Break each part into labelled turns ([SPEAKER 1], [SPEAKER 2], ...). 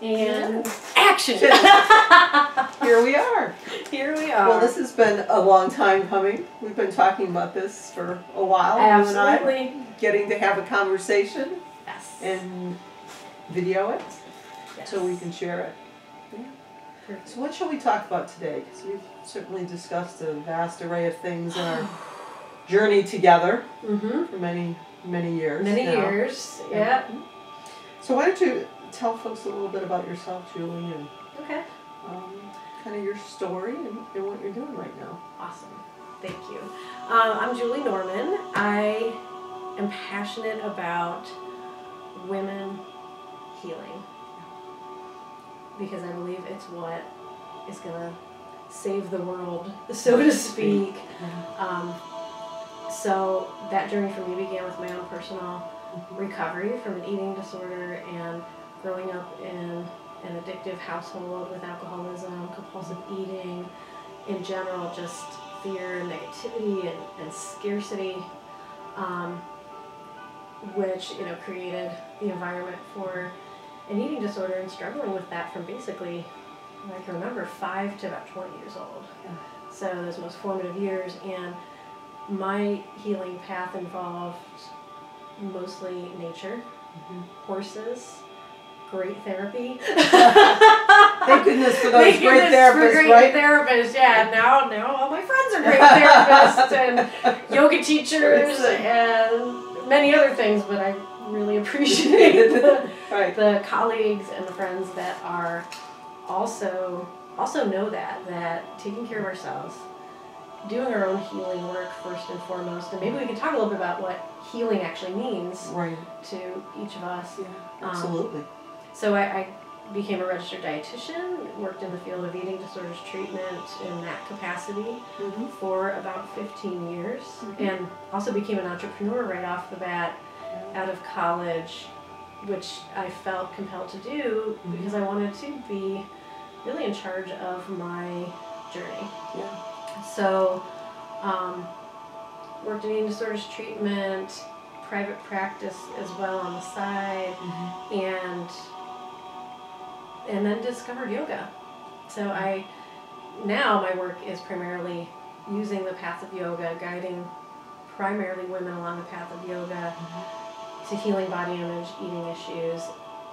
[SPEAKER 1] And action!
[SPEAKER 2] Here we are.
[SPEAKER 1] Here we are.
[SPEAKER 2] Well, this has been a long time coming. We've been talking about this for a while.
[SPEAKER 1] Absolutely.
[SPEAKER 2] You and I, getting to have a conversation.
[SPEAKER 1] Yes.
[SPEAKER 2] And video it.
[SPEAKER 1] Yes.
[SPEAKER 2] So we can share it. Yeah.
[SPEAKER 1] Perfect.
[SPEAKER 2] So what shall we talk about today? Because we've certainly discussed a vast array of things in our journey together for many years.
[SPEAKER 1] Many years, yeah.
[SPEAKER 2] So why don't you tell folks a little bit about yourself, Julie, and kind of your story and what you're doing right now.
[SPEAKER 1] Awesome. Thank you. I'm Julie Norman. I am passionate about women healing because I believe it's what is going to save the world, so to speak. So that journey for me began with my own personal recovery from an eating disorder and growing up in an addictive household with alcoholism, compulsive eating, in general, just fear, negativity, and scarcity, which created the environment for an eating disorder and struggling with that from basically, I can remember, 5 to about 20 years old. So those most formative years, and my healing path involved mostly nature, horses, great therapy.
[SPEAKER 2] Thank goodness for those great therapists, right?
[SPEAKER 1] Therapists, yeah. Now all my friends are great therapists and yoga teachers and many other things, but I really appreciate the colleagues and the friends that are also know that taking care of ourselves, doing our own healing work first and foremost, and maybe we can talk a little bit about what healing actually means to each of us.
[SPEAKER 2] Yeah, absolutely.
[SPEAKER 1] So I became a registered dietitian, worked in the field of eating disorders treatment in that capacity for about 15 years, and also became an entrepreneur right off the bat out of college, which I felt compelled to do because I wanted to be really in charge of my journey. So, worked in eating disorders treatment, private practice as well on the side, and then discovered yoga. So now my work is primarily using the path of yoga, guiding primarily women along the path of yoga to healing body image, eating issues,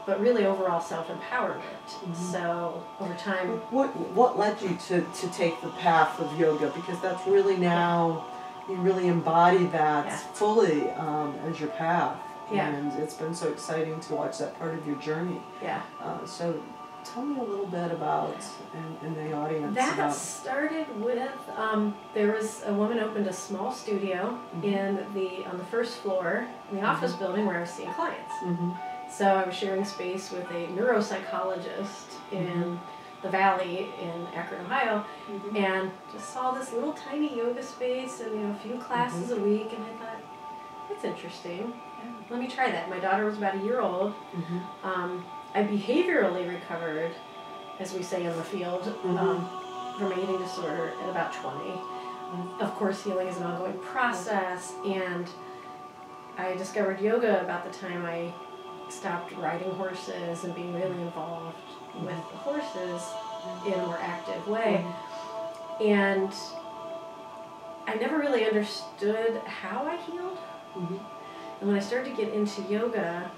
[SPEAKER 1] but really overall self-empowerment. So over time...
[SPEAKER 2] What led you to take the path of yoga? Because that's really now, you really embody that fully as your path. And it's been so exciting to watch that part of your journey. So tell me a little bit about, and the audience
[SPEAKER 1] that started with, there was a woman opened a small studio on the first floor in the office building where I was seeing clients. So I was sharing space with a neuropsychologist in the Valley in Akron, Ohio, and just saw this little tiny yoga space and a few classes a week, and I thought, that's interesting. Let me try that. My daughter was about a year old. I behaviorally recovered, as we say in the field, from an eating disorder at about 20. Of course, healing is an ongoing process, and I discovered yoga about the time I stopped riding horses and being really involved with the horses in a more active way. And I never really understood how I healed. And when I started to get into yoga,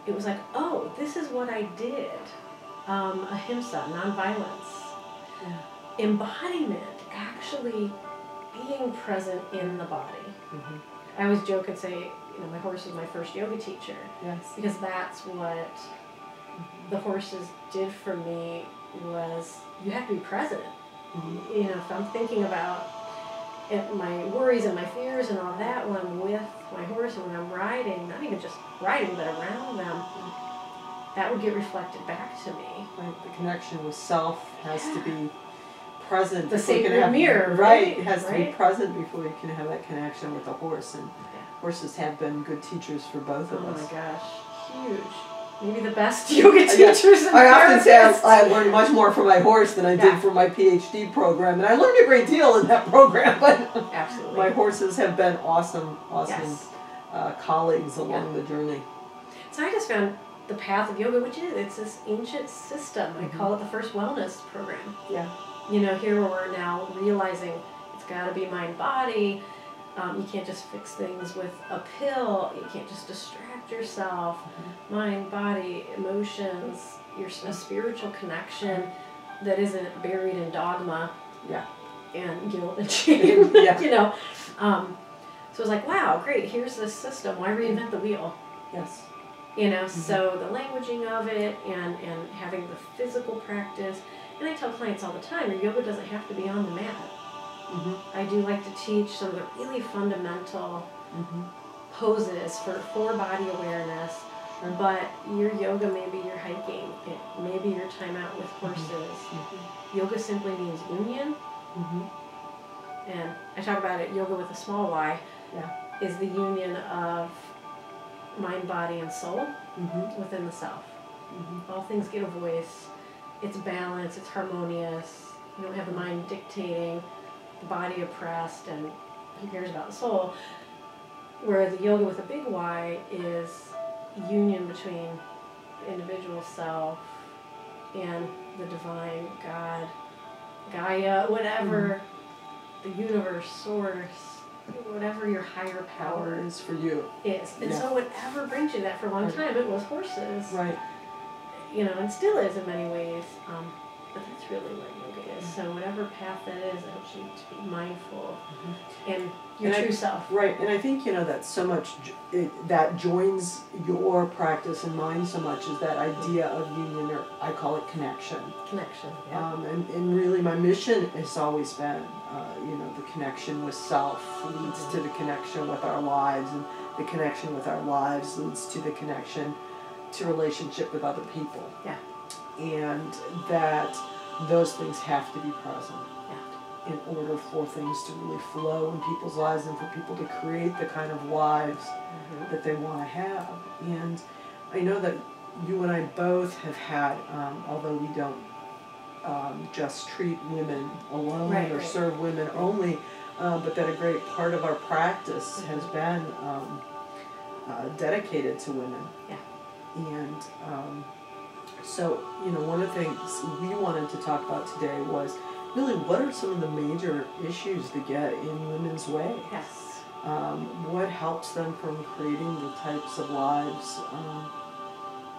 [SPEAKER 1] it was like, oh, this is what I did. Ahimsa, nonviolence. Embodiment, actually being present in the body. I always joke and say, my horse was my first yoga teacher. Because that's what the horses did for me, was you have to be present. If I'm thinking about my worries and my fears and all that when I'm with my horse and when I'm riding, not even just riding, but around them, that would get reflected back to me.
[SPEAKER 2] The connection with self has to be present.
[SPEAKER 1] The sacred mirror,
[SPEAKER 2] it has to be present before you can have that connection with the horse. And horses have been good teachers for both of us.
[SPEAKER 1] Oh my gosh, huge. Maybe the best yoga teachers and
[SPEAKER 2] I often say I learned much more from my horse than I did from my PhD program, and I learned a great deal in that program, but my horses have been awesome colleagues along the journey.
[SPEAKER 1] So I just found the path of yoga, which is, it's this ancient system. I call it the first wellness program.
[SPEAKER 2] Yeah.
[SPEAKER 1] You know, here we're now realizing it's got to be mind body. You can't just fix things with a pill. You can't just distract yourself. Mind, body, emotions, a spiritual connection that isn't buried in dogma.
[SPEAKER 2] Yeah.
[SPEAKER 1] And guilt and shame.
[SPEAKER 2] Yeah.
[SPEAKER 1] You know. So it's like, wow, great, here's this system. Why reinvent the wheel?
[SPEAKER 2] Yes.
[SPEAKER 1] You know, so the languaging of it and having the physical practice. And I tell clients all the time, your yoga doesn't have to be on the mat. I do like to teach some of the really fundamental poses for body awareness. But your yoga, maybe you're hiking, maybe your time out with horses. Yoga simply means union. And I talk about it, yoga with a small y is the union of mind, body, and soul within the self. All things get a voice. It's balanced, it's harmonious. You don't have the mind dictating, the body oppressed, and who cares about the soul? Where the yoga with a big Y is union between the individual self and the divine, God, Gaia, whatever, the universe, source, whatever your higher power
[SPEAKER 2] is for you.
[SPEAKER 1] Is. And so whatever brings you that, for a long time it was horses.
[SPEAKER 2] Right.
[SPEAKER 1] You know, and still is in many ways. But that's really what yoga is. So whatever path that is, it helps you to be mindful and your true self.
[SPEAKER 2] Right, and I think, you know, that so much, that joins your practice and mine so much is that idea of union, or I call it connection.
[SPEAKER 1] Connection,
[SPEAKER 2] and really my mission has always been, you know, the connection with self leads to the connection with our lives, and the connection with our lives leads to the connection to relationship with other people.
[SPEAKER 1] Yeah.
[SPEAKER 2] And that those things have to be present in order for things to really flow in people's lives and for people to create the kind of lives that they want to have. And I know that you and I both have had, although we don't just treat women alone or serve women only, but that a great part of our practice has been dedicated to women.
[SPEAKER 1] Yeah.
[SPEAKER 2] And so, you know, one of the things we wanted to talk about today was really what are some of the major issues that get in women's way?
[SPEAKER 1] Yes.
[SPEAKER 2] What helps them from creating the types of lives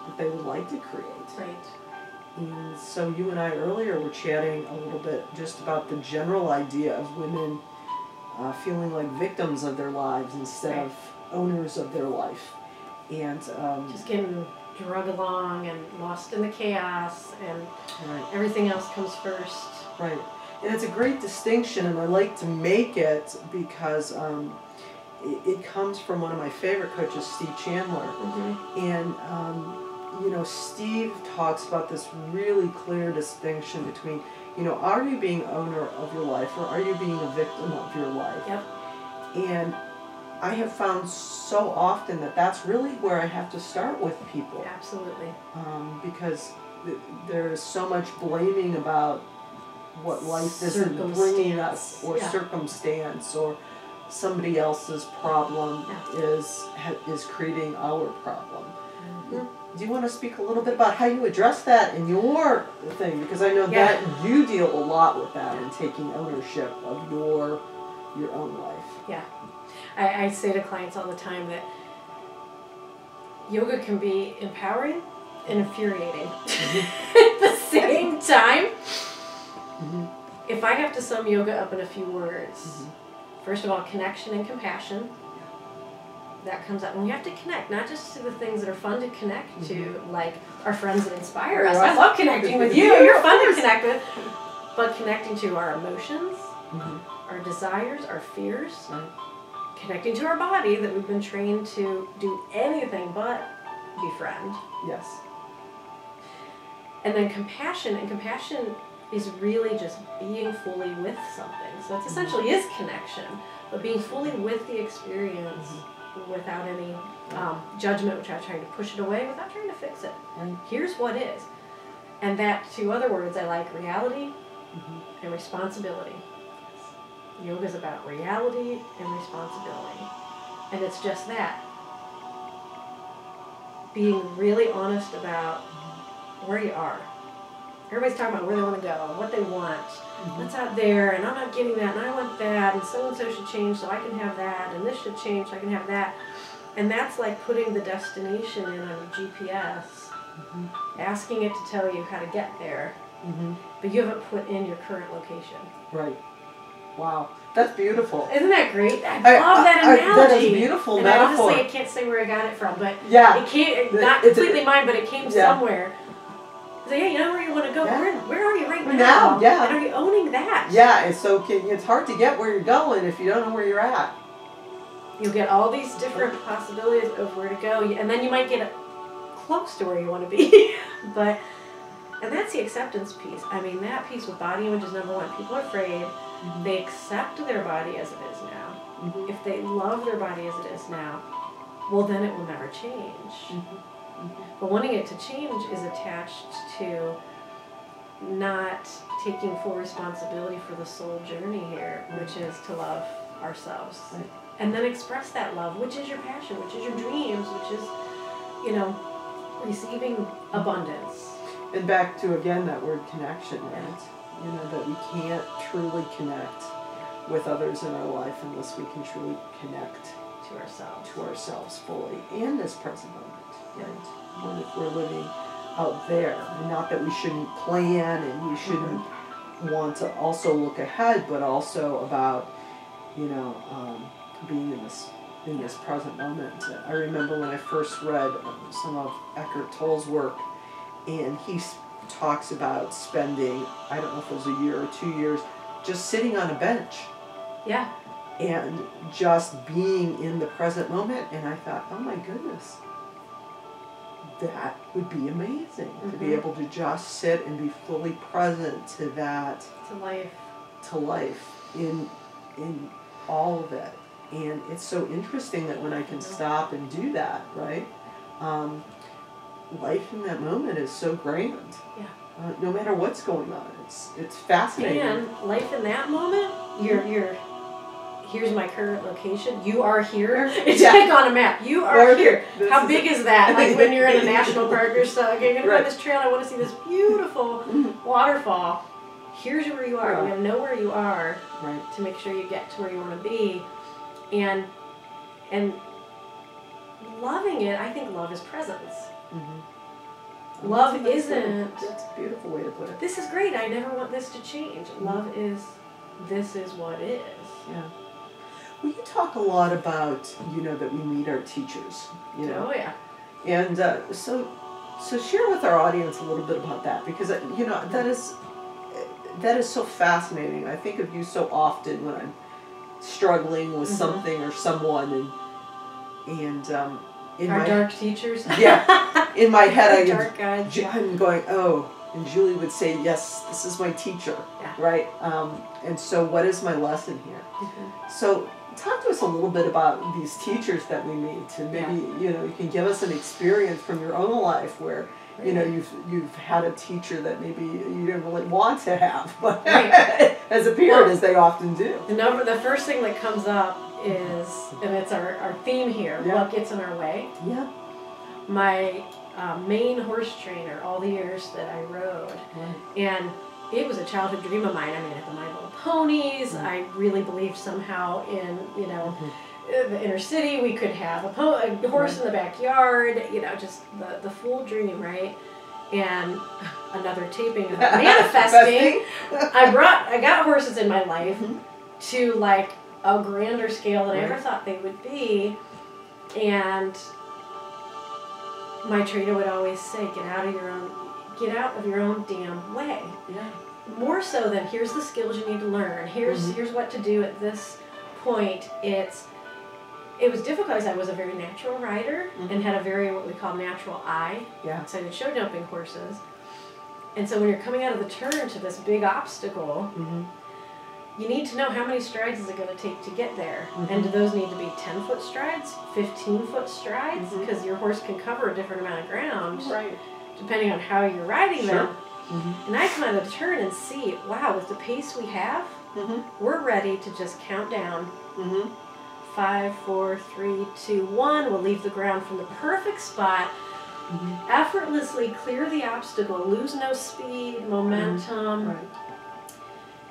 [SPEAKER 2] that they would like to create?
[SPEAKER 1] Right.
[SPEAKER 2] And so you and I earlier were chatting a little bit just about the general idea of women feeling like victims of their lives instead of owners of their life. And
[SPEAKER 1] just getting drug along and lost in the chaos, and everything else comes first.
[SPEAKER 2] Right. And it's a great distinction, and I like to make it because it comes from one of my favorite coaches, Steve Chandler. And, you know, Steve talks about this really clear distinction between, you know, are you being owner of your life or are you being a victim of your life?
[SPEAKER 1] Yep.
[SPEAKER 2] And I have found so often that that's really where I have to start with people.
[SPEAKER 1] Absolutely.
[SPEAKER 2] Because there is so much blaming about what life isn't bringing us, or circumstance, or somebody else's problem is creating our problem. Do you want to speak a little bit about how you address that in your thing? Because I know that you deal a lot with that and taking ownership of your own life.
[SPEAKER 1] Yeah. I say to clients all the time that yoga can be empowering and infuriating at the same time. If I have to sum yoga up in a few words, first of all, connection and compassion. That comes up. And we have to connect, not just to the things that are fun to connect to, like our friends that inspire us. I love connecting with you. You're fun to connect with. But connecting to our emotions, our desires, our fears, connecting to our body that we've been trained to do anything but befriend.
[SPEAKER 2] Yes.
[SPEAKER 1] And then compassion, and compassion is really just being fully with something. So it essentially is connection, but being fully with the experience without any judgment, without trying to push it away, without trying to fix it. Here's what is. And that, two other words I like, reality and responsibility. Yoga is about reality and responsibility. And it's just that. being really honest about where you are. Everybody's talking about where they want to go, what they want, what's out there, and I'm not getting that, and I want that, and so should change so I can have that, and this should change so I can have that. And that's like putting the destination in on a GPS, asking it to tell you how to get there, but you haven't put in your current location.
[SPEAKER 2] Right. Wow. That's beautiful.
[SPEAKER 1] Isn't that great? I love that analogy.
[SPEAKER 2] That is a beautiful metaphor.
[SPEAKER 1] Honestly, I can't say where I got it from, but
[SPEAKER 2] yeah.
[SPEAKER 1] it came, not completely mine, but it came somewhere. So yeah, you know where you want to go.
[SPEAKER 2] Yeah.
[SPEAKER 1] Where are you right now?
[SPEAKER 2] Yeah.
[SPEAKER 1] And are you owning that?
[SPEAKER 2] Yeah, it's it's hard to get where you're going if you don't know where you're at.
[SPEAKER 1] You'll get all these different possibilities of where to go, and then you might get close to where you want to be. And that's the acceptance piece. I mean, that piece with body image is number one. People are afraid. They accept their body as it is now. If they love their body as it is now, well, then it will never change. But wanting it to change is attached to not taking full responsibility for the soul journey here, which is to love ourselves.
[SPEAKER 2] Right.
[SPEAKER 1] And then express that love, which is your passion, which is your dreams, which is, you know, receiving abundance.
[SPEAKER 2] And back to, again, that word connection, right? You know, that we can't truly connect with others in our life unless we can truly connect
[SPEAKER 1] to ourselves
[SPEAKER 2] fully in this present moment, right? When if we're living out there, and not that we shouldn't plan and we shouldn't want to also look ahead, but also about, you know, being in this present moment. I remember when I first read some of Eckhart Tolle's work, and he talks about spending, I don't know if it was a year or 2 years, just sitting on a bench.
[SPEAKER 1] Yeah.
[SPEAKER 2] And just being in the present moment. And I thought, oh my goodness, that would be amazing to be able to just sit and be fully present to that. To life in all of it. And it's so interesting that when I can stop and do that, right? Life in that moment is so grand.
[SPEAKER 1] Yeah.
[SPEAKER 2] No matter what's going on, it's fascinating.
[SPEAKER 1] And life in that moment, here's my current location. You are here. It's like on a map. You are here. How big is that? Like when you're in a national park or so. Okay, you're gonna go on this trail. I want to see this beautiful waterfall. Here's where you are. You gotta know where you are to make sure you get to where you want to be, and loving it. I think love is presence. Love isn't.
[SPEAKER 2] That's a beautiful way to put it.
[SPEAKER 1] This is great. I never want this to change. Love is. This is what is.
[SPEAKER 2] Yeah. Well, you talk a lot about, you know, that we meet our teachers, you know.
[SPEAKER 1] Oh, yeah.
[SPEAKER 2] And so share with our audience a little bit about that, because, you know, that is so fascinating. I think of you so often when I'm struggling with something or someone, and in
[SPEAKER 1] our
[SPEAKER 2] my
[SPEAKER 1] dark teachers.
[SPEAKER 2] Yeah. In my head,
[SPEAKER 1] dark guides.
[SPEAKER 2] I'm going, oh. And Julie would say, yes, this is my teacher, right? And so what is my lesson here? So talk to us a little bit about these teachers that we meet, and maybe, you know, you can give us an experience from your own life where, you know, you've had a teacher that maybe you didn't really want to have, but has appeared, as they often do.
[SPEAKER 1] The first thing that comes up is, and it's our theme here, what gets in our way.
[SPEAKER 2] Yeah.
[SPEAKER 1] My main horse trainer all the years that I rode, and it was a childhood dream of mine. I mean, I had the My Little Ponies. I really believed somehow in, you know, the inner city we could have a horse in the backyard, you know, just the full dream, right? And another taping of manifesting. I got horses in my life to like a grander scale than I ever thought they would be, and my trainer would always say, get out of your own damn way.
[SPEAKER 2] Yeah.
[SPEAKER 1] More so than here's the skills you need to learn. Here's what to do at this point. It was difficult because I was a very natural rider and had a very, what we call, natural eye.
[SPEAKER 2] Yeah.
[SPEAKER 1] So I did show jumping horses. And so when you're coming out of the turn to this big obstacle, you need to know how many strides is it going to take to get there. And do those need to be 10-foot strides, 15-foot strides? Because your horse can cover a different amount of ground depending on how you're riding them. And I come out of the turn and see, wow, with the pace we have, we're ready to just count down. 5, 4, 3, 2, 1. We'll leave the ground from the perfect spot. effortlessly clear the obstacle, lose no speed, momentum.
[SPEAKER 2] Right.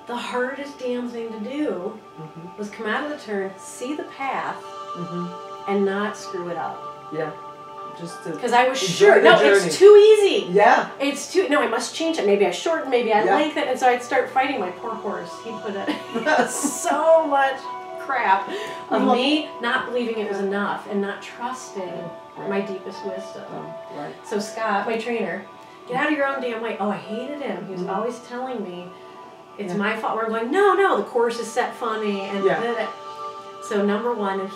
[SPEAKER 1] The hardest damn thing to do was come out of the turn, see the path, and not screw it up.
[SPEAKER 2] Yeah. Just to
[SPEAKER 1] because I was sure, no,
[SPEAKER 2] journey.
[SPEAKER 1] It's too easy.
[SPEAKER 2] Yeah.
[SPEAKER 1] It's too, no, I must change it. Maybe I shorten, maybe I lengthen, and so I'd start fighting my poor horse. He put in so much crap of me not believing it was enough and not trusting my deepest wisdom.
[SPEAKER 2] Right.
[SPEAKER 1] So Scott, my trainer, get out of your own damn way. Oh, I hated him. He was always telling me it's my fault. We're going, no, the course is set funny. And so number one, and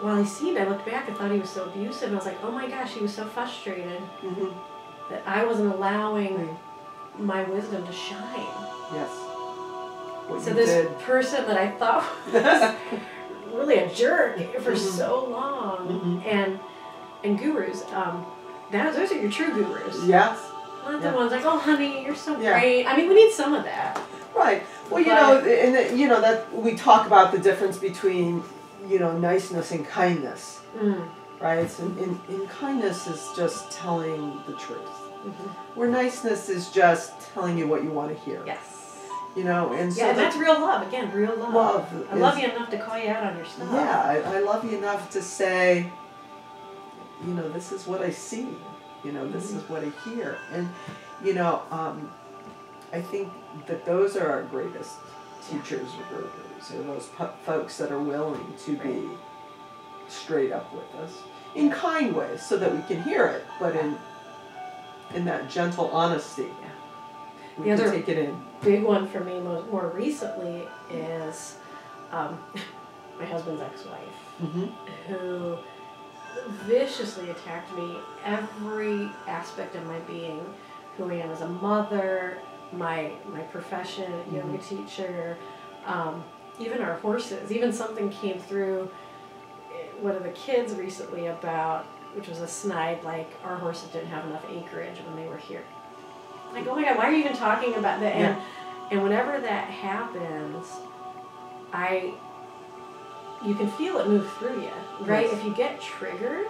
[SPEAKER 1] while he seemed, I looked back, I thought he was so abusive. And I was like, oh my gosh, he was so frustrated that I wasn't allowing my wisdom to shine.
[SPEAKER 2] Yes.
[SPEAKER 1] So this person that I thought was really a jerk for so long, and gurus, those are your true gurus.
[SPEAKER 2] Yes.
[SPEAKER 1] Not the ones like, oh honey, you're so great. I mean, we need some of that.
[SPEAKER 2] Right. Well, you know, that we talk about the difference between, niceness and kindness. Right? So in kindness is just telling the truth. Where niceness is just telling you what you want to hear.
[SPEAKER 1] Yes.
[SPEAKER 2] And so
[SPEAKER 1] and that's real love. Again, real love. I love you enough to call you out on your stuff.
[SPEAKER 2] Yeah, I love you enough to say, this is what I see. This is what I hear. And, I think that those are our greatest teachers or gurus, or those folks that are willing to be straight up with us in kind ways so that we can hear it, but in that gentle honesty. We can take it in.
[SPEAKER 1] Big one for me more recently is my husband's ex-wife, who viciously attacked me, every aspect of my being, who I am as a mother, my profession, yoga teacher, even our horses. Even something came through one of the kids recently about, which was a snide, like our horses didn't have enough acreage when they were here. Like, oh my God, why are you even talking about that? And whenever that happens, you can feel it move through you, right? Yes. If you get triggered,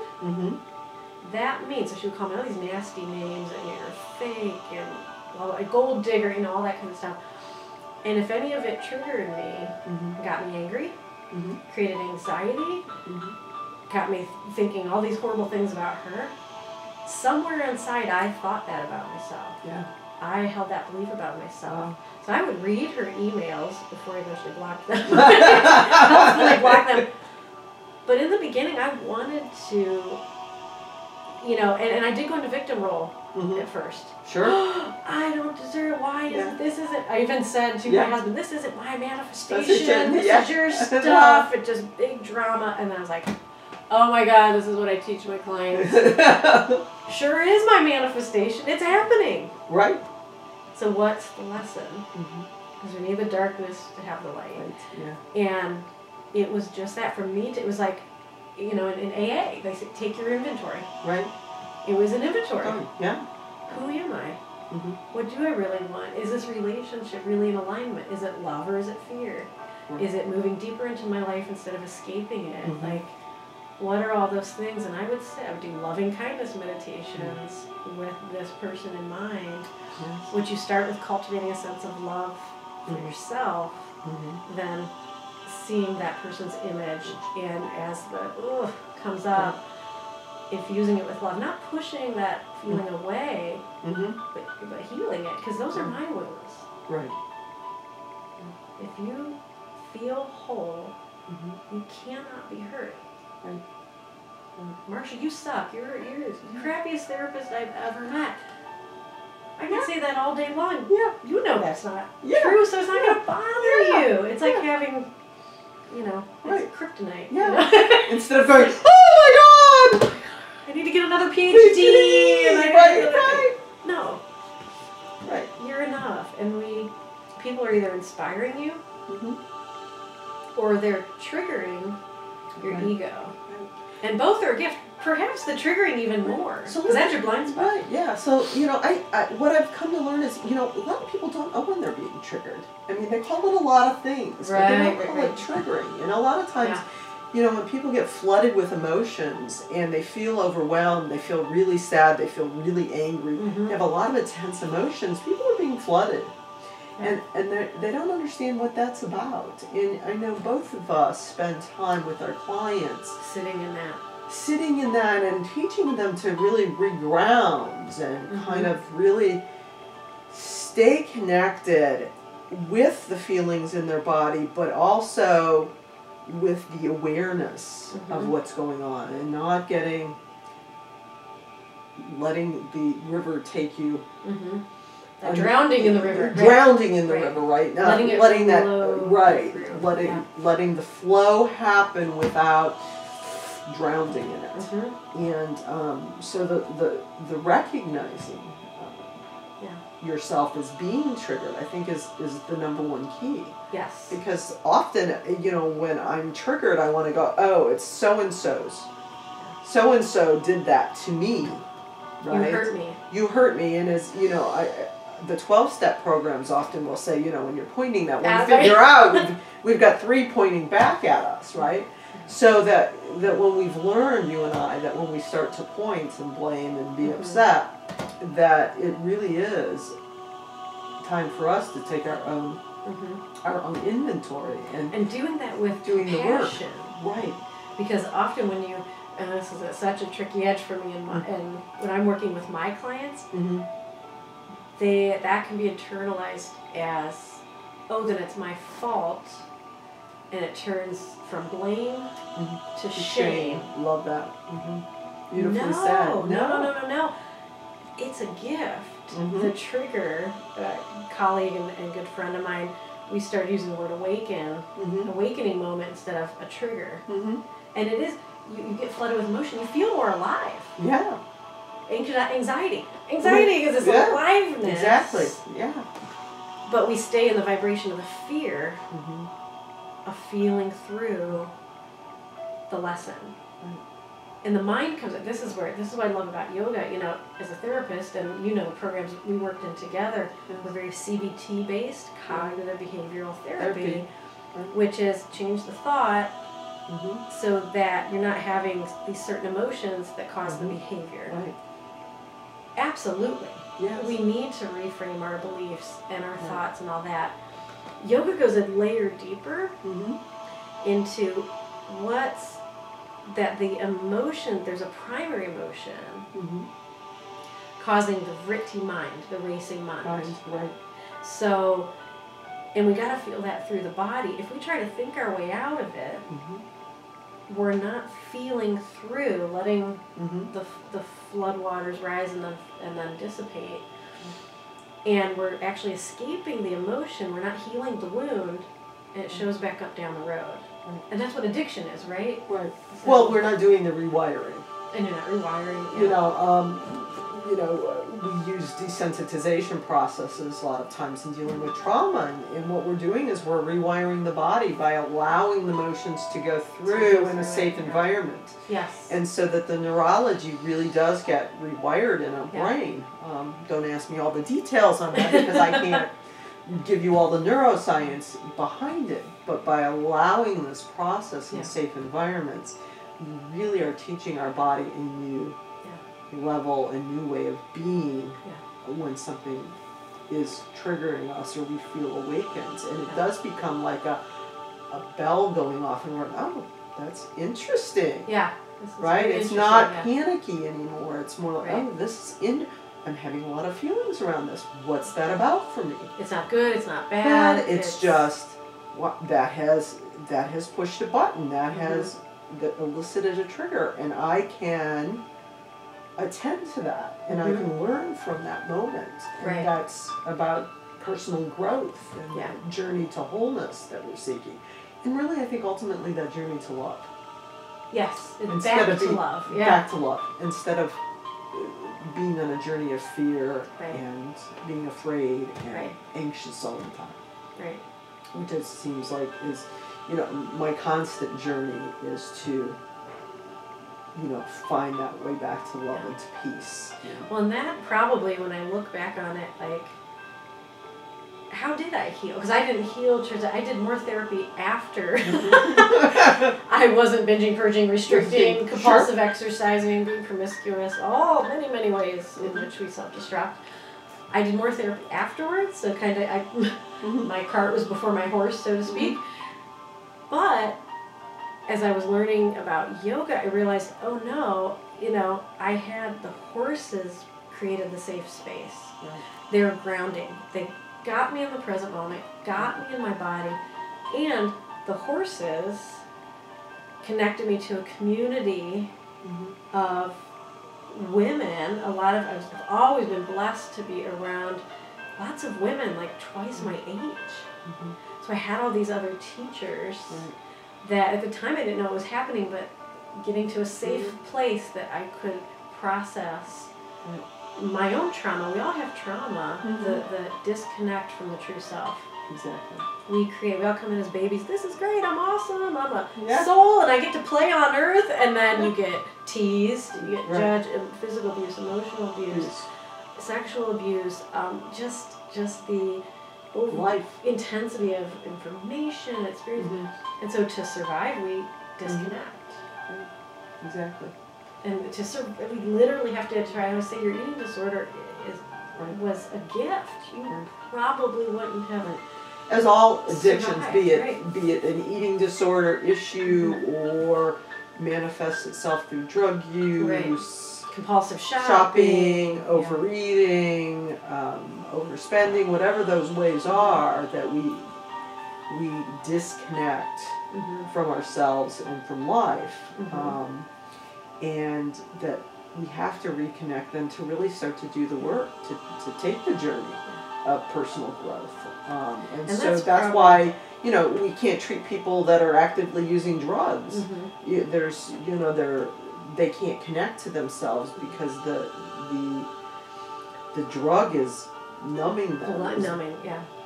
[SPEAKER 1] that means, so she would call me all these nasty names, and you're fake, and a gold digger, all that kind of stuff. And if any of it triggered me, got me angry, created anxiety, got me thinking all these horrible things about her, somewhere inside I thought that about myself.
[SPEAKER 2] Yeah.
[SPEAKER 1] I held that belief about myself. So I would read her emails before I eventually blocked them. Helpfully block them. But in the beginning, I wanted to, and I did go into victim role at first.
[SPEAKER 2] Sure.
[SPEAKER 1] I don't deserve, this isn't, I even said to my husband, this isn't my manifestation, this is your stuff, it's just big drama. And then I was like, oh my God, this is what I teach my clients. Sure is my manifestation. It's happening.
[SPEAKER 2] Right.
[SPEAKER 1] So what's the lesson? Because we need the darkness to have the light. And it was just that for me. It was like, in AA, they say, take your inventory.
[SPEAKER 2] Right.
[SPEAKER 1] It was an inventory.
[SPEAKER 2] Yeah.
[SPEAKER 1] Who am I? What do I really want? Is this relationship really in alignment? Is it love or is it fear? Right. Is it moving deeper into my life instead of escaping it? What are all those things? And I would do loving kindness meditations with this person in mind, which you start with cultivating a sense of love for yourself, then seeing that person's image, and as the comes up, infusing it with love, not pushing that feeling away, but healing it, because those are my wounds.
[SPEAKER 2] Right.
[SPEAKER 1] If you feel whole, you cannot be hurt.
[SPEAKER 2] Right.
[SPEAKER 1] Marsha, you suck. You're the crappiest therapist I've ever met. I can say that all day long. Yeah. You know that's not true, so it's not going to bother you. It's like having, it's kryptonite.
[SPEAKER 2] Yeah. Instead of going, oh my God!
[SPEAKER 1] I need to get another PhD. And
[SPEAKER 2] Right.
[SPEAKER 1] No.
[SPEAKER 2] Right.
[SPEAKER 1] You're enough. And people are either inspiring you, or they're triggering your ego. And both are a gift. Perhaps the triggering even more. Because that's your blind spot.
[SPEAKER 2] Right, yeah. So, what I've come to learn is, a lot of people don't know when they're being triggered. I mean, they call it a lot of things, but they don't call it triggering. A lot of times, you know, when people get flooded with emotions and they feel overwhelmed, they feel really sad, they feel really angry, they have a lot of intense emotions, people are being flooded. And they don't understand what that's about. And I know both of us spend time with our clients. Sitting in that and teaching them to really reground and kind of really stay connected with the feelings in their body, but also with the awareness of what's going on and not letting the river take you.
[SPEAKER 1] Drowning in the river.
[SPEAKER 2] Drowning in the river, right? Not letting that letting the flow happen without drowning in it. And so the recognizing yourself as being triggered, I think, is the number one key.
[SPEAKER 1] Yes.
[SPEAKER 2] Because often, you know, when I'm triggered, I want to go, oh, it's so-and-so's. So-and-so did that to me, right?
[SPEAKER 1] You hurt me.
[SPEAKER 2] You hurt me, and as, you know, the 12-step programs often will say, you know, when you're pointing that one finger out, we've got 3 pointing back at us, right? So that when we've learned, you and I, that when we start to point and blame and be upset, that it really is time for us to take our own inventory and
[SPEAKER 1] doing that with
[SPEAKER 2] doing
[SPEAKER 1] compassion.
[SPEAKER 2] The work, right?
[SPEAKER 1] Because often when you, and this is such a tricky edge for me, and when I'm working with my clients, that can be internalized as, oh, then it's my fault. And it turns from blame to shame.
[SPEAKER 2] Love that. Beautifully said.
[SPEAKER 1] No. It's a gift. The trigger, colleague and good friend of mine, we started using the word awaken, awakening moment instead of a trigger. And it is, you get flooded with emotion, you feel more alive.
[SPEAKER 2] Yeah.
[SPEAKER 1] Anxiety. Anxiety is this aliveness.
[SPEAKER 2] Exactly. Yeah.
[SPEAKER 1] But we stay in the vibration of the fear of feeling through the lesson. And the mind comes in. This is what I love about yoga, you know, as a therapist, and you know, the programs we worked in together were very CBT based, cognitive behavioral therapy, which is change the thought so that you're not having these certain emotions that cause the behavior.
[SPEAKER 2] Right.
[SPEAKER 1] Absolutely.
[SPEAKER 2] Yes.
[SPEAKER 1] We need to reframe our beliefs and our thoughts and all that. Yoga goes a layer deeper into what's that the emotion, there's a primary emotion causing the vritti mind, the racing mind.
[SPEAKER 2] Right.
[SPEAKER 1] So, and we got to feel that through the body. If we try to think our way out of it, we're not feeling through, letting the floodwaters rise and then dissipate. And we're actually escaping the emotion. We're not healing the wound, and it shows back up down the road. And that's what addiction is, right?
[SPEAKER 2] Right.
[SPEAKER 1] So,
[SPEAKER 2] well, we're not doing the rewiring.
[SPEAKER 1] And you're not rewiring. Yeah.
[SPEAKER 2] You know, we use desensitization processes a lot of times in dealing with trauma, and what we're doing is we're rewiring the body by allowing the emotions to go through in a safe environment.
[SPEAKER 1] Yes.
[SPEAKER 2] And so that the neurology really does get rewired in our brain. Don't ask me all the details on that because I can't give you all the neuroscience behind it. But by allowing this process in safe environments, we really are teaching our body a new level, a new way of being when something is triggering us or we feel awakened. And it does become like a bell going off and we're, oh, that's interesting.
[SPEAKER 1] Yeah.
[SPEAKER 2] Right? It's not panicky anymore. It's more like, oh, this is I'm having a lot of feelings around this. What's that about for me?
[SPEAKER 1] It's not good, it's not bad.
[SPEAKER 2] It's just that has pushed a button. That has elicited a trigger, and I can attend to that, and I can learn from that moment. And that's about personal growth and that journey to wholeness that we're seeking. And really, I think ultimately that journey to love.
[SPEAKER 1] Yes, it's back to love. Yeah.
[SPEAKER 2] Back to love. Instead of being on a journey of fear and being afraid and anxious all the time.
[SPEAKER 1] Right.
[SPEAKER 2] Which it seems like is, you know, my constant journey is to, you know, find that way back to love and to peace.
[SPEAKER 1] Well, and that probably, when I look back on it, like, how did I heal? Because I didn't heal. I did more therapy after I wasn't binging, purging, restricting, compulsive exercising, being promiscuous, many, many ways in which we self-destruct. I did more therapy afterwards, so kind of my cart was before my horse, so to speak. But as I was learning about yoga, I realized, oh no, I had the horses created the safe space.
[SPEAKER 2] Right.
[SPEAKER 1] They're grounding. They got me in the present moment, got me in my body, and the horses connected me to a community of women. I've always been blessed to be around lots of women, like twice my age. So I had all these other teachers that at the time I didn't know what was happening, but getting to a safe place that I could process my own trauma. We all have trauma, the disconnect from the true self.
[SPEAKER 2] Exactly.
[SPEAKER 1] We all come in as babies. This is great, I'm awesome, I'm a soul, and I get to play on earth, and then you get teased, you get judged, physical abuse, emotional abuse, sexual abuse, just the
[SPEAKER 2] life
[SPEAKER 1] intensity of information, experience. And so to survive, we disconnect.
[SPEAKER 2] Exactly.
[SPEAKER 1] And we literally have to try to say your eating disorder was a gift. You probably wouldn't have
[SPEAKER 2] as all addictions,
[SPEAKER 1] survived,
[SPEAKER 2] be it an eating disorder issue or manifests itself through drug use,
[SPEAKER 1] compulsive shopping,
[SPEAKER 2] overeating, overspending, whatever those ways are that we disconnect from ourselves and from life. And that we have to reconnect them to really start to do the work, to take the journey of personal growth. And so that's why, we can't treat people that are actively using drugs. They can't connect to themselves because the drug is numbing them,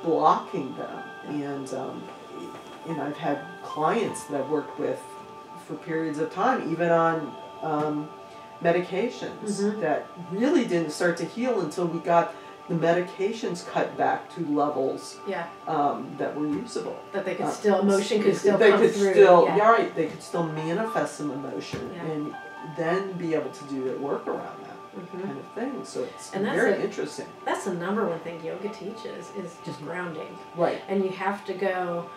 [SPEAKER 2] blocking them. And I've had clients that I've worked with for periods of time, even on medications that really didn't start to heal until we got the medications cut back to levels that were usable. That they could still, emotion could still come through. They could still manifest some emotion and then be able to do the work around that kind of thing. So it's very interesting.
[SPEAKER 1] That's the number one thing yoga teaches is just grounding.
[SPEAKER 2] Right.
[SPEAKER 1] And you have to go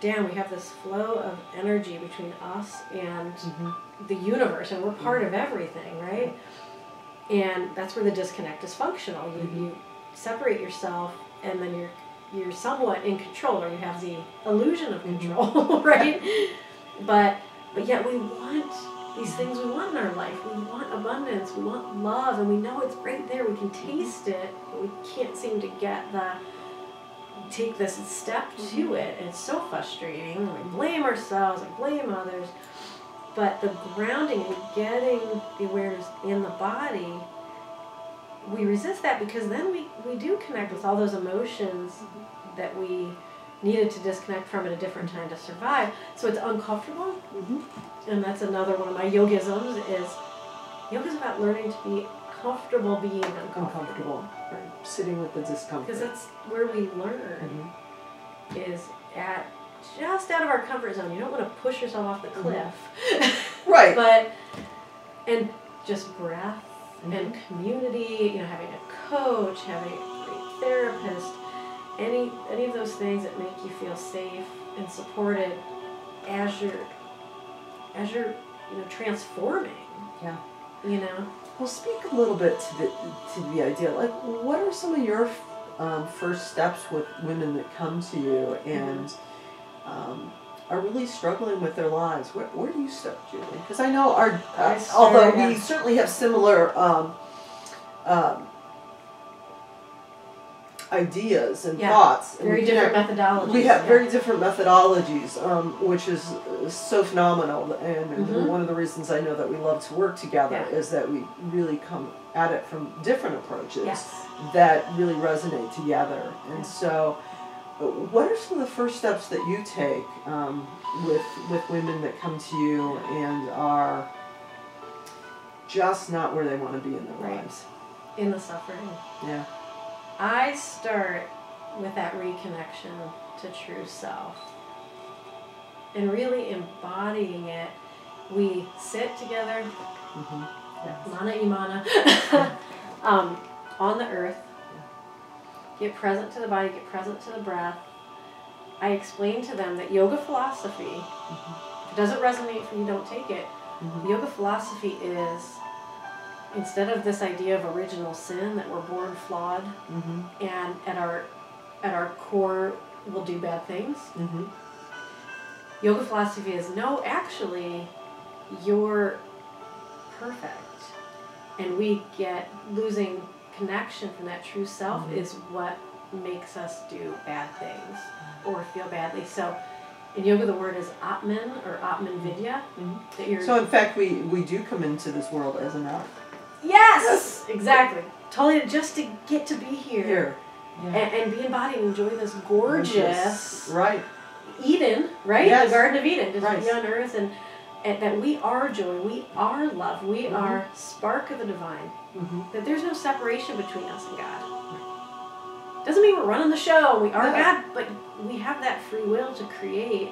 [SPEAKER 1] down. We have this flow of energy between us and the universe, and we're part of everything, right? And that's where the disconnect is functional. You separate yourself, and then you're somewhat in control, or you have the illusion of control, right? But yet we want these things we want in our life. We want abundance, we want love, and we know it's right there. We can taste it, but we can't seem to take this step to it. And it's so frustrating. We blame ourselves and blame others. But the grounding and getting the awareness in the body, we resist that because then we do connect with all those emotions that we needed to disconnect from at a different time to survive. So it's uncomfortable. And that's another one of my yogisms is yoga's about learning to be comfortable being uncomfortable.
[SPEAKER 2] Right. Sitting with the discomfort.
[SPEAKER 1] Because that's where we learn is at just out of our comfort zone. You don't want to push yourself off the cliff.
[SPEAKER 2] Right.
[SPEAKER 1] And just breath and community, having a coach, having a great therapist, any of those things that make you feel safe and supported as you're transforming. Yeah.
[SPEAKER 2] Well, speak a little bit to the idea. Like, what are some of your first steps with women that come to you and are really struggling with their lives? Where do you start, Julie? Because I know although we certainly have similar ideas and thoughts.
[SPEAKER 1] Very different methodologies.
[SPEAKER 2] We have very different methodologies, which is so phenomenal. And one of the reasons I know that we love to work together is that we really come at it from different approaches that really resonate together. And so what are some of the first steps that you take with women that come to you and are just not where they want to be in their lives?
[SPEAKER 1] In the suffering.
[SPEAKER 2] Yeah.
[SPEAKER 1] I start with that reconnection to true self and really embodying it. We sit together, mana imana, on the earth, get present to the body, get present to the breath. I explain to them that yoga philosophy, if it doesn't resonate for you, don't take it. Yoga philosophy is, instead of this idea of original sin, that we're born flawed, and at our core we'll do bad things. Yoga philosophy is, no, actually, you're perfect. And we get losing connection from that true self is what makes us do bad things or feel badly. So in yoga, the word is Atman or Atman Vidya. That you're,
[SPEAKER 2] so in fact, we do come into this world as an art.
[SPEAKER 1] Yes! Exactly. Totally, just to get to be here.
[SPEAKER 2] Yeah.
[SPEAKER 1] And be embodied and enjoy this gorgeous
[SPEAKER 2] right.
[SPEAKER 1] Eden, right?
[SPEAKER 2] Yes.
[SPEAKER 1] The Garden of Eden, just
[SPEAKER 2] right.
[SPEAKER 1] be on earth, and that we are joy, we are love, we are spark of the divine. That there's no separation between us and God. Doesn't mean we're running the show, we are God, but we have that free will to create.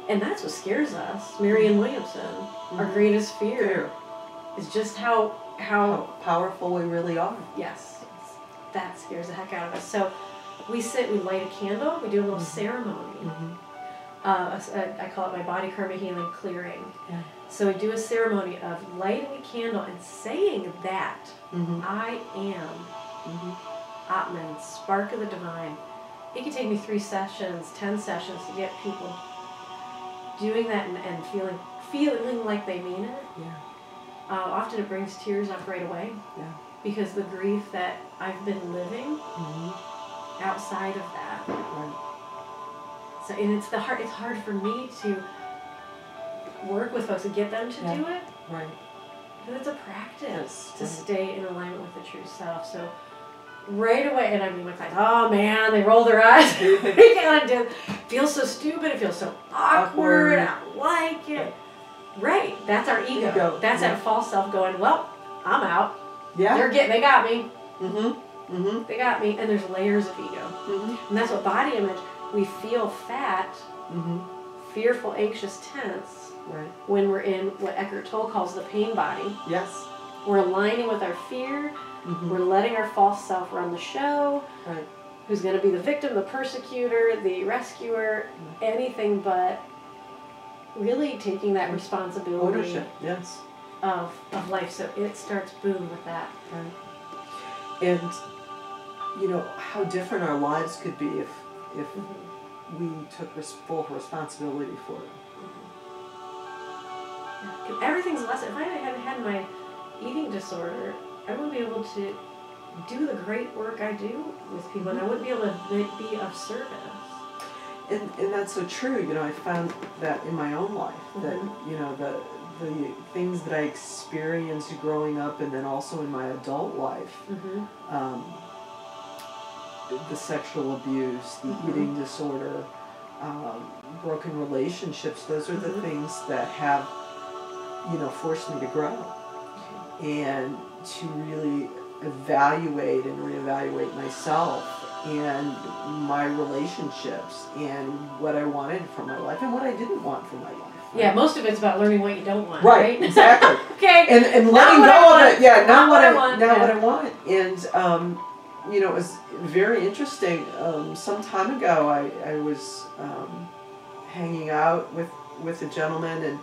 [SPEAKER 1] And that's what scares us. Marianne Williamson, our greatest fear is just how
[SPEAKER 2] powerful we really are.
[SPEAKER 1] Yes, that scares the heck out of us. So we sit, we light a candle, we do a little ceremony. I call it my body karma healing clearing. So we do a ceremony of lighting a candle and saying that I am Atman, spark of the divine. It can take me 3 sessions, 10 sessions to get people doing that and feeling like they mean it. Often it brings tears up right away. Because the grief that I've been living outside of that. So, and it's hard for me to work with folks and get them to do it. Because it's a practice to stay in alignment with the true self. So right away, and I mean, my clients, oh man, they roll their eyes. They can't do it. It feels so stupid. It feels so awkward. I don't like it. Right. That's our ego. That's that false self going, well, I'm out. They got me. They got me. And there's layers of ego. And that's what body image, we feel fat, fearful, anxious, tense when we're in what Eckhart Tolle calls the pain body. We're aligning with our fear. We're letting our false self run the show. Who's going to be the victim, the persecutor, the rescuer, anything but really taking that responsibility of life. So it starts boom with that.
[SPEAKER 2] And you know how different our lives could be if we took full responsibility for it.
[SPEAKER 1] Everything's less. If I hadn't had my eating disorder, I wouldn't be able to do the great work I do with people, and I wouldn't be able to be of service.
[SPEAKER 2] And that's so true. You know, I found that in my own life that you know the things that I experienced growing up, and then also in my adult life, the sexual abuse, the eating disorder, broken relationships. Those are the things that have, you know, forced me to grow and to really evaluate and reevaluate myself and my relationships and what I wanted from my life and what I didn't want from my life.
[SPEAKER 1] Yeah, most of it's about learning what you don't want. Right,
[SPEAKER 2] exactly.
[SPEAKER 1] Okay.
[SPEAKER 2] And letting go of it. Yeah, not what I want. Not what I want. And you know, it was very interesting. Some time ago, I was hanging out with a gentleman,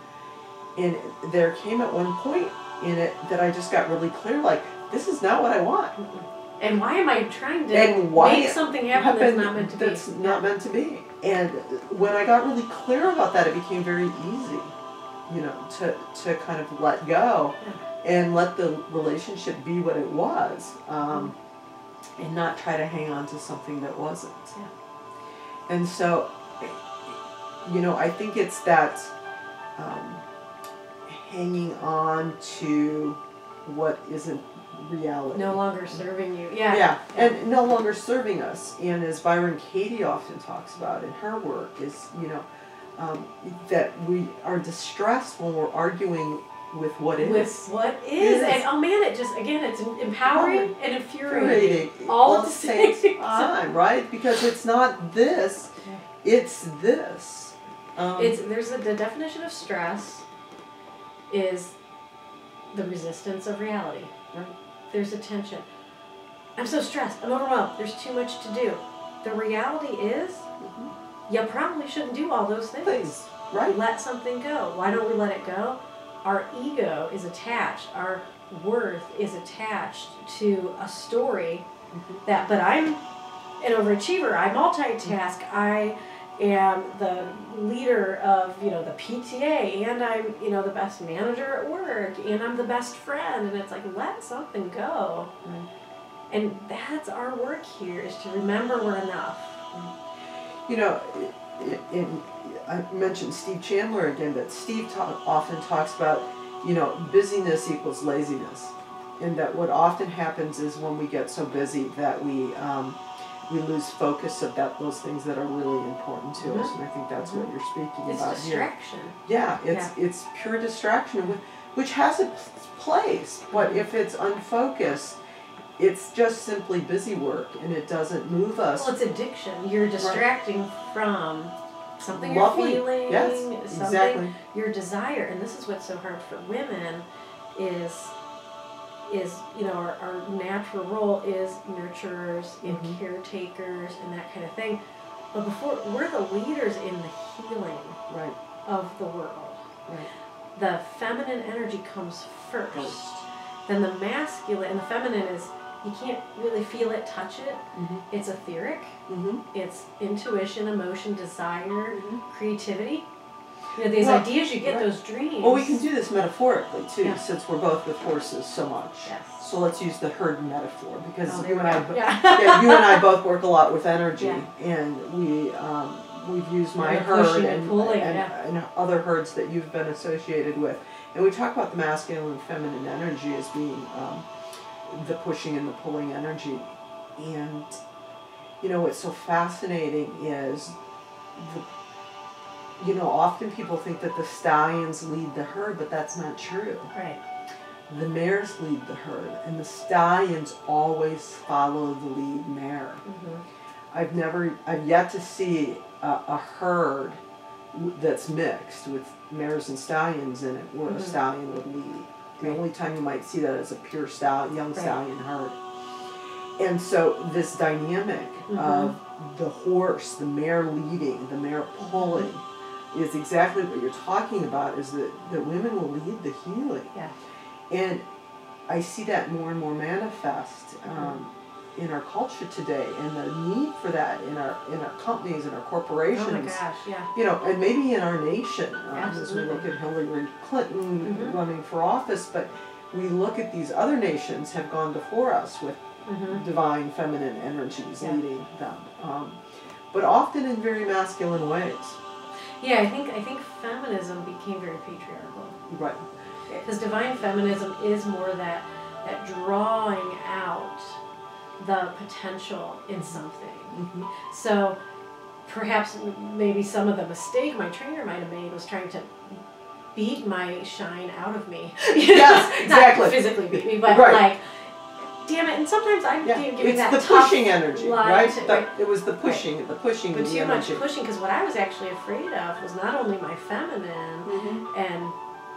[SPEAKER 2] and there came at one point in it that I just got really clear, like, this is not what I want.
[SPEAKER 1] And why am I trying to make something happen that's not meant to be?
[SPEAKER 2] That's not meant to be. And when I got really clear about that, it became very easy, you know, to kind of let go and let the relationship be what it was, and not try to hang on to something that wasn't. And so, you know, I think it's that hanging on to what isn't reality.
[SPEAKER 1] No longer serving you.
[SPEAKER 2] And no longer serving us. And as Byron Katie often talks about in her work is, you know, that we are distressed when we're arguing with what is.
[SPEAKER 1] With what is. And oh man, it just, again, it's empowering and infuriating.
[SPEAKER 2] All at the same time, right? Because it's not this, it's this.
[SPEAKER 1] The definition of stress is the resistance of reality.
[SPEAKER 2] Right.
[SPEAKER 1] There's a tension. I'm so stressed, I'm overwhelmed, there's too much to do. The reality is, you probably shouldn't do all those things.
[SPEAKER 2] Right.
[SPEAKER 1] Let something go. Why don't we let it go? Our ego is attached. Our worth is attached to a story but I'm an overachiever. I multitask. I am the leader of, the PTA, and I'm, the best manager at work, and I'm the best friend. And it's like, let something go.
[SPEAKER 2] Right.
[SPEAKER 1] And that's our work here, is to remember we're enough.
[SPEAKER 2] I mentioned Steve Chandler again, but Steve often talks about, busyness equals laziness. And that what often happens is when we get so busy that we lose focus of those things that are really important to us. And I think that's what you're speaking about here.
[SPEAKER 1] It's distraction.
[SPEAKER 2] Yeah, it's pure distraction, which has its place. But if it's unfocused, it's just simply busy work, and it doesn't move us.
[SPEAKER 1] Well, it's addiction. You're distracting from something
[SPEAKER 2] Lovely.
[SPEAKER 1] you're feeling,
[SPEAKER 2] Yes,
[SPEAKER 1] something,
[SPEAKER 2] exactly.
[SPEAKER 1] your desire. And this is what's so hard for women is our natural role is nurturers and caretakers and that kind of thing. But we're the leaders in the healing of the world.
[SPEAKER 2] Right.
[SPEAKER 1] The feminine energy comes first. Then the masculine, and the feminine is, you can't really feel it, touch it. It's etheric. It's intuition, emotion, desire, creativity. These ideas you get, those dreams.
[SPEAKER 2] Well, we can do this metaphorically too, since we're both with horses so much.
[SPEAKER 1] Yes.
[SPEAKER 2] So let's use the herd metaphor, because you and I both work a lot with energy, and we've used my herd and other herds that you've been associated with, and we talk about the masculine and feminine energy as being the pushing and the pulling energy. And what's so fascinating is often people think that the stallions lead the herd, but that's not true.
[SPEAKER 1] Right.
[SPEAKER 2] The mares lead the herd, and the stallions always follow the lead mare. I've yet to see a herd that's mixed with mares and stallions in it, where a stallion would lead. The only time you might see that is a pure young stallion herd. And so this dynamic of the horse, the mare leading, the mare pulling, is exactly what you're talking about, is that women will lead the healing.
[SPEAKER 1] Yeah.
[SPEAKER 2] And I see that more and more manifest in our culture today, and the need for that in our companies, in our corporations.
[SPEAKER 1] Oh my gosh, yeah.
[SPEAKER 2] And maybe in our nation, as we look at Hillary Clinton running for office, but we look at these other nations have gone before us with divine feminine energies leading them, but often in very masculine ways.
[SPEAKER 1] Yeah, I think feminism became very patriarchal.
[SPEAKER 2] Right.
[SPEAKER 1] Because divine feminism is more that drawing out the potential in something. So perhaps maybe some of the mistake my trainer might have made was trying to beat my shine out of me.
[SPEAKER 2] Yes, exactly.
[SPEAKER 1] Not physically beat me, but like, damn it. And sometimes I'm giving that
[SPEAKER 2] it's the pushing energy, right?
[SPEAKER 1] It
[SPEAKER 2] was the pushing, the pushing.
[SPEAKER 1] But too
[SPEAKER 2] much
[SPEAKER 1] pushing, because what I was actually afraid of was not only my feminine, and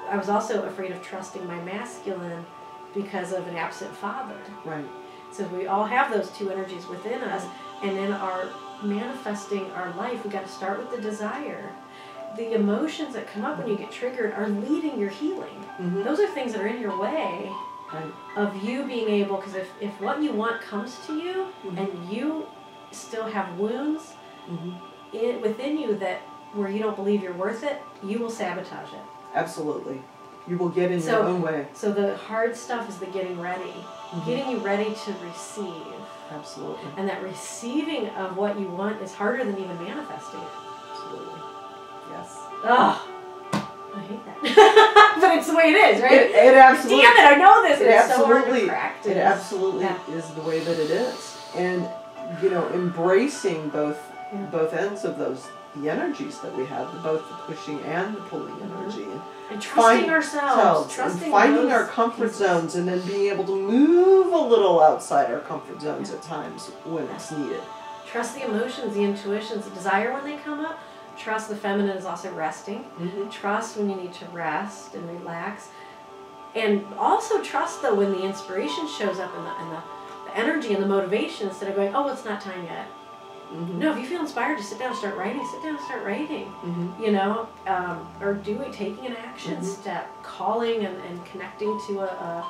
[SPEAKER 1] I was also afraid of trusting my masculine because of an absent father.
[SPEAKER 2] Right.
[SPEAKER 1] So we all have those two energies within us, and in our manifesting our life, we got to start with the desire. The emotions that come up when you get triggered are leading your healing. Those are things that are in your way of you being able, because if what you want comes to you and you still have wounds within you where you don't believe you're worth it, you will sabotage it.
[SPEAKER 2] Absolutely. You will get in your own way.
[SPEAKER 1] So the hard stuff is the getting ready. Getting you ready to receive.
[SPEAKER 2] Absolutely.
[SPEAKER 1] And that receiving of what you want is harder than even manifesting it.
[SPEAKER 2] Absolutely. Yes.
[SPEAKER 1] Ugh. I hate that. But it's the way it is, right?
[SPEAKER 2] It absolutely.
[SPEAKER 1] Damn it, I know this.
[SPEAKER 2] It
[SPEAKER 1] so hard to practice.
[SPEAKER 2] It absolutely is the way that it is. And, embracing both ends of those the energies that we have, both the pushing and the pulling energy.
[SPEAKER 1] And trusting ourselves.
[SPEAKER 2] And finding our comfort zones, and then being able to move a little outside our comfort zones at times when it's needed.
[SPEAKER 1] Trust the emotions, the intuitions, the desire when they come up. Trust the feminine is also resting. Trust when you need to rest and relax. And also trust, though, when the inspiration shows up and the energy and the motivation, instead of going, oh, it's not time yet. No, if you feel inspired to sit down and start writing, sit down and start writing. You know, or taking an action step, calling and connecting to a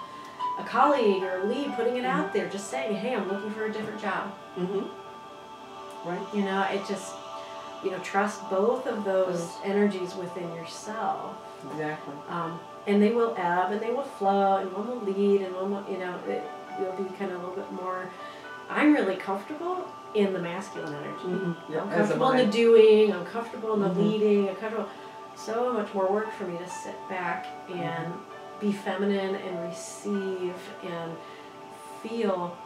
[SPEAKER 1] colleague or a lead, putting it out there, just saying, hey, I'm looking for a different job.
[SPEAKER 2] Right.
[SPEAKER 1] You know, it just, you know, trust both of those energies within yourself.
[SPEAKER 2] Exactly.
[SPEAKER 1] And they will ebb and they will flow, and one will lead and one will, you know, you'll be kind of a little bit more, I'm really comfortable in the masculine energy. I'm comfortable in the doing, I'm comfortable in the leading, I'm comfortable. So much more work for me to sit back and be feminine and receive and feel.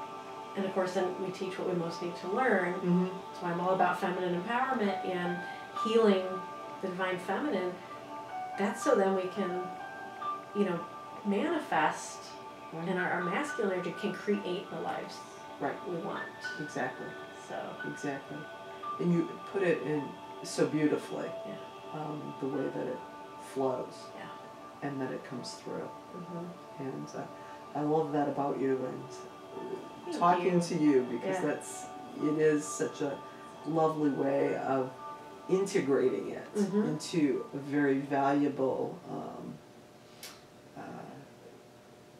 [SPEAKER 1] And of course, then we teach what we most need to learn. That's why I'm all about feminine empowerment and healing the divine feminine. That's so then we can, you know, manifest, and our masculine energy can create the lives we want.
[SPEAKER 2] Exactly.
[SPEAKER 1] So.
[SPEAKER 2] Exactly. And you put it in so beautifully, the way that it flows, and that it comes through. And I love that about you, and talking to you, because it is such a lovely way of integrating it into a very valuable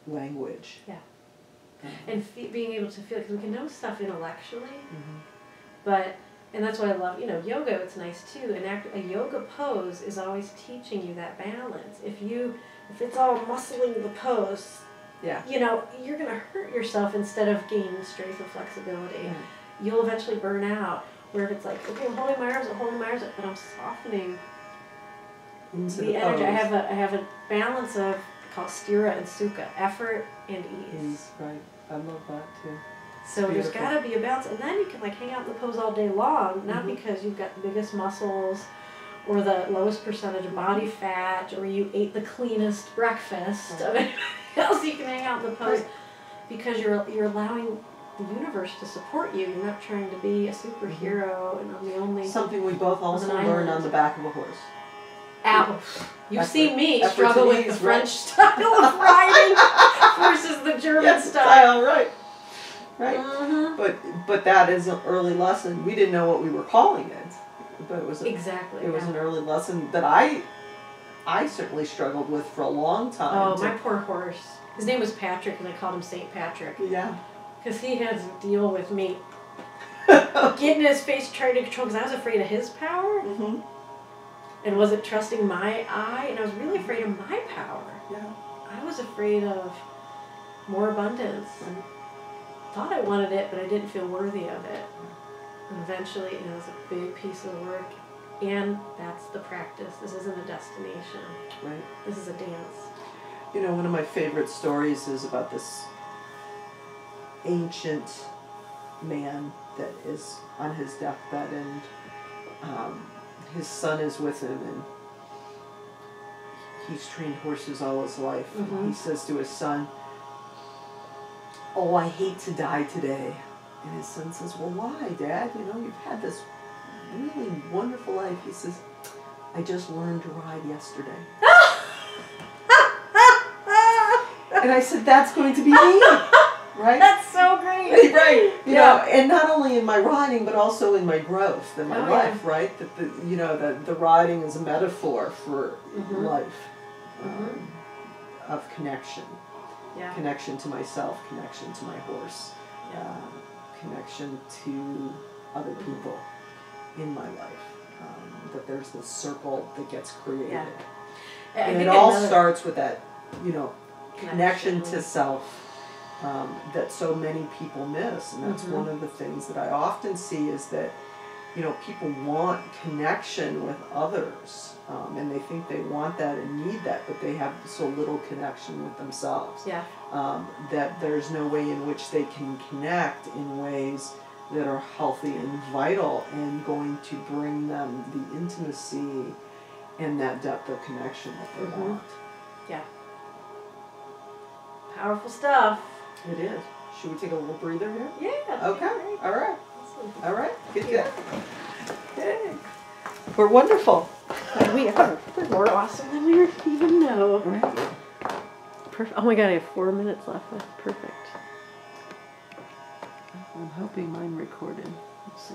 [SPEAKER 2] language.
[SPEAKER 1] And being able to feel, because we can know stuff intellectually, but, and that's why I love, you know, yoga, it's nice too, a yoga pose is always teaching you that balance. If it's all muscling the pose, you know, you're going to hurt yourself instead of gaining strength and flexibility. You'll eventually burn out. Where if it's like, okay, I'm holding my arms up, but I'm softening the energy. I have a balance of, called stira and sukha, effort and ease.
[SPEAKER 2] Right. I love that too.
[SPEAKER 1] So there's got to be a balance, and then you can like hang out in the pose all day long, not because you've got the biggest muscles or the lowest percentage of body fat, or you ate the cleanest breakfast of anybody else. You can hang out in the pose because you're allowing the universe to support you. You're not trying to be a superhero and I'm the only.
[SPEAKER 2] Something we both also learned on the back of a horse.
[SPEAKER 1] Ow. You've seen me struggle with the French style of riding versus the German style.
[SPEAKER 2] Right. But that is an early lesson. We didn't know what we were calling it, but it was an early lesson that I certainly struggled with for a long time.
[SPEAKER 1] Oh, my poor horse. His name was Patrick, and I called him Saint Patrick.
[SPEAKER 2] Yeah.
[SPEAKER 1] Because he had to deal with me getting his face, trying to control, because I was afraid of his power. And wasn't trusting my eye, and I was really afraid of my power. I was afraid of more abundance. Thought I wanted it, but I didn't feel worthy of it. And eventually, it was a big piece of work, and that's the practice. This isn't a destination.
[SPEAKER 2] Right.
[SPEAKER 1] This is a dance.
[SPEAKER 2] You know, one of my favorite stories is about this ancient man that is on his deathbed, and his son is with him, and he's trained horses all his life. And he says to his son, "Oh, I hate to die today." And his son says, "Well, why, Dad? You know, you've had this really wonderful life." He says, "I just learned to ride yesterday." And I said, "That's going to be me." Right?
[SPEAKER 1] That's so great.
[SPEAKER 2] Right. You know, and not only in my riding, but also in my growth in my life, right? That the riding is a metaphor for life, of connection. Connection to myself, connection to my horse, connection to other people in my life. That there's this circle that gets created. And it all starts with that, you know, connection to self. That so many people miss, and that's one of the things that I often see is that, you know, people want connection with others, and they think they want that and need that, but they have so little connection with themselves. That there's no way in which they can connect in ways that are healthy and vital and going to bring them the intimacy and that depth of connection that they want.
[SPEAKER 1] Yeah. Powerful stuff.
[SPEAKER 2] It is. Should we take a little breather here?
[SPEAKER 1] Yeah.
[SPEAKER 2] Okay. All right.
[SPEAKER 1] Awesome.
[SPEAKER 2] All right. Good. Yay. We're wonderful.
[SPEAKER 1] We are. We're more awesome than we even know.
[SPEAKER 2] Right.
[SPEAKER 1] Perfect. Oh my god, I have 4 minutes left. That's perfect.
[SPEAKER 2] I'm hoping mine recorded. Let's see.